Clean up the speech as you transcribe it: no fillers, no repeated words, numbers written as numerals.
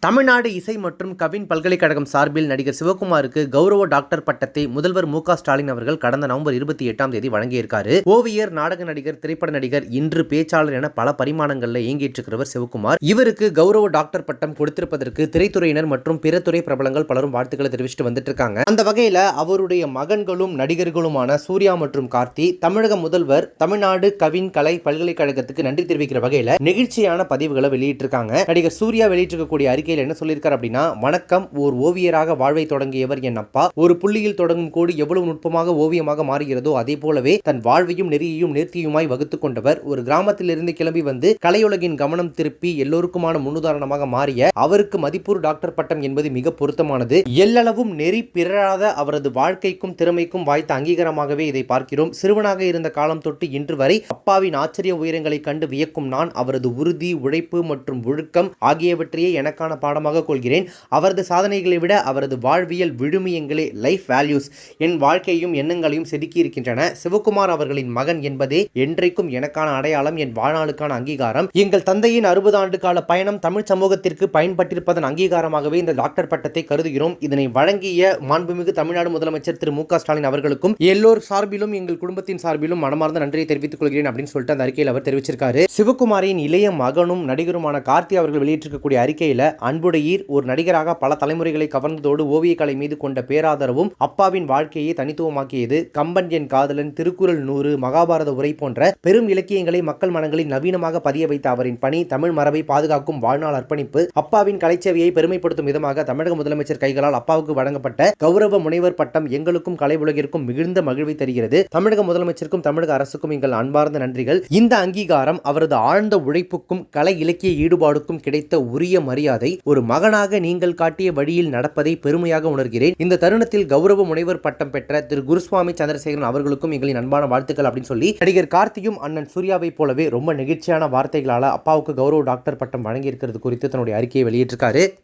தமிழ்நாடு இசை மற்றும் கவின் பல்கலைக்கழகம் சார்பில் நடிகர் சிவகுமாருக்கு கௌரவ டாக்டர் பட்டத்தை முதல்வர் மு க ஸ்டாலின் அவர்கள் கடந்த நவம்பர் 28ஆம் தேதி வழங்கியிருக்காரு. ஓவியர், நாடக நடிகர், திரைப்பட நடிகர், இன்று பேச்சாளர் என பல பரிமாணங்களில் இயங்கிட்டிருக்கிறவர் சிவகுமார். இவருக்கு கௌரவ டாக்டர் பட்டம் கொடுத்திருப்பதற்கு திரைத்துறையினர் மற்றும் பிற துறை பிரபலங்கள் பலரும் வாழ்த்துக்களை தெரிவிச்சுட்டு வந்துட்டு இருக்காங்க. அந்த வகையில அவருடைய மகன்களும் நடிகர்களுமான சூர்யா மற்றும் கார்த்தி தமிழக முதல்வர் தமிழ்நாடு கவின் கலை பல்கலைக்கழகத்துக்கு நன்றி தெரிவிக்கிற வகையில நெகிழ்ச்சியான பதிவுகளை வெளியிட்டிருக்காங்க. நடிகர் சூர்யா வெளியிட்டிருக்கக்கூடிய அறிக்கையில் என்ன சொல்லியிருக்கார் அப்படின்னா, வணக்கம், ஓர் ஓவியராக வாழ்வை தொடங்கியவர் என் அப்பா. ஒரு புள்ளியில் தொடங்கும் கோடு எவ்வளவு நுட்பமாக ஓவியமாக மாறுகிறதோ அதே போலவே தன் வாழ்வையும் நெறியையும் நேர்த்தியுமாய் வகுத்துக் கொண்டவர். ஒரு கிராமத்திலிருந்து கிளம்பி வந்து கலையுலகின் கவனம் திருப்பி எல்லோருக்குமான முன்னுதாரணமாக மாறிய அவருக்கு மதிப்பூர் டாக்டர் பட்டம் என்பது மிக பொருத்தமானது. எல்லளவும் நெறி பிறழாத அவரது வாழ்க்கைக்கும் திறமைக்கும் வாய்த்த அங்கீகாரமாகவே இதை பார்க்கிறோம். சிறுவனாக இருந்த காலம் தொட்டு இன்று வரை அப்பாவின் ஆச்சரிய உயரங்களை கண்டு வியக்கும் நான் அவரது உறுதி, உழைப்பு மற்றும் ஒழுக்கம் ஆகியவற்றையே எனக்கான பாடமாக கொள்கிறேன். அவரது சாதனைகளை விட அவரது வாழ்வியல் விழுமியங்களே, லைஃப் வேல்யூஸ், என் வாழ்க்கையும் எண்ணங்களையும் செதுக்கி இருக்கின்றன. சிவகுமார் அவர்களின் மகன் என்பதே என்றைக்கும் எனக்கான அடையாளம், என் வாழ்நாளுக்கான அங்கீகாரம். எங்கள் தந்தையின் 60 ஆண்டு கால பயணம் தமிழ் சமூகத்திற்கு பயன்பட்டிருப்பதன் அங்கீகாரமாகவே இந்த டாக்டர் பட்டத்தை கருதுகிறோம். இதனை வழங்கிய மாண்புமிகு தமிழ்நாடு முதலமைச்சர் திரு மு க ஸ்டாலின் அவர்களுக்கும் எல்லோர் சார்பிலும் எங்கள் குடும்பத்தின் சார்பிலும் மனமார்ந்த நன்றியை தெரிவித்துக் கொள்கிறேன் அப்படின்னு சொல்லிட்டு அந்த அறிக்கையில் அவர் தெரிவிச்சிருக்காரு. சிவகுமாரின் இளைய மகனும் நடிகருமான கார்த்தி அவர்கள் வெளியிட்டிருக்கக்கூடிய அறிக்கையில, அன்புடையீர் ஒரு நடிகராக பல தலைமுறைகளை கவர்ந்ததோடு ஓவியக்கலை மீது கொண்ட பேராதரவும் அப்பாவின் வாழ்க்கையை தனித்துவமாக்கியது. கம்பன் என் காதலன், திருக்குறள் 100, மகாபாரத உரை போன்ற பெரும் இலக்கியங்களை மக்கள் மனங்களில் நவீனமாக பதிய வைத்த அவரின் பணி தமிழ் மரபை பாதுகாக்கும் வாழ்நாள் அர்ப்பணிப்பு. அப்பாவின் கலைச்சேவையை பெருமைப்படுத்தும் விதமாக தமிழக முதலமைச்சர் கைகளால் அப்பாவுக்கு வழங்கப்பட்ட கௌரவ முனைவர் பட்டம் எங்களுக்கும் கலை உலகிற்கும் மிகுந்த மகிழ்வை தருகிறது. தமிழக முதலமைச்சருக்கும் தமிழக அரசுக்கும் எங்கள் அன்பார்ந்த நன்றிகள். இந்த அங்கீகாரம் அவரது ஆழ்ந்த உழைப்புக்கும் கலை இலக்கிய ஈடுபாடுக்கும் கிடைத்த உரிய மரியாதை. ஒரு மகனாக நீங்கள் காட்டிய வழியில் நடப்பதை பெருமையாக உணர்கிறேன். இந்த தருணத்தில் கௌரவ முனைவர் பட்டம் பெற்ற திரு குருசுவாமி சந்திரசேகரன் அவர்களுக்கும் எங்களின் அன்பான வாழ்த்துக்கள் அப்படின்னு சொல்லி நடிகர் கார்த்தியும் அண்ணன் சூர்யாவை போலவே ரொம்ப நெகிழ்ச்சியான வார்த்தைகளால அப்பாவுக்கு கௌரவ டாக்டர் பட்டம் வழங்கி இருக்கிறது குறித்து தன்னுடைய அறிக்கையை வெளியிட்டிருக்காரு.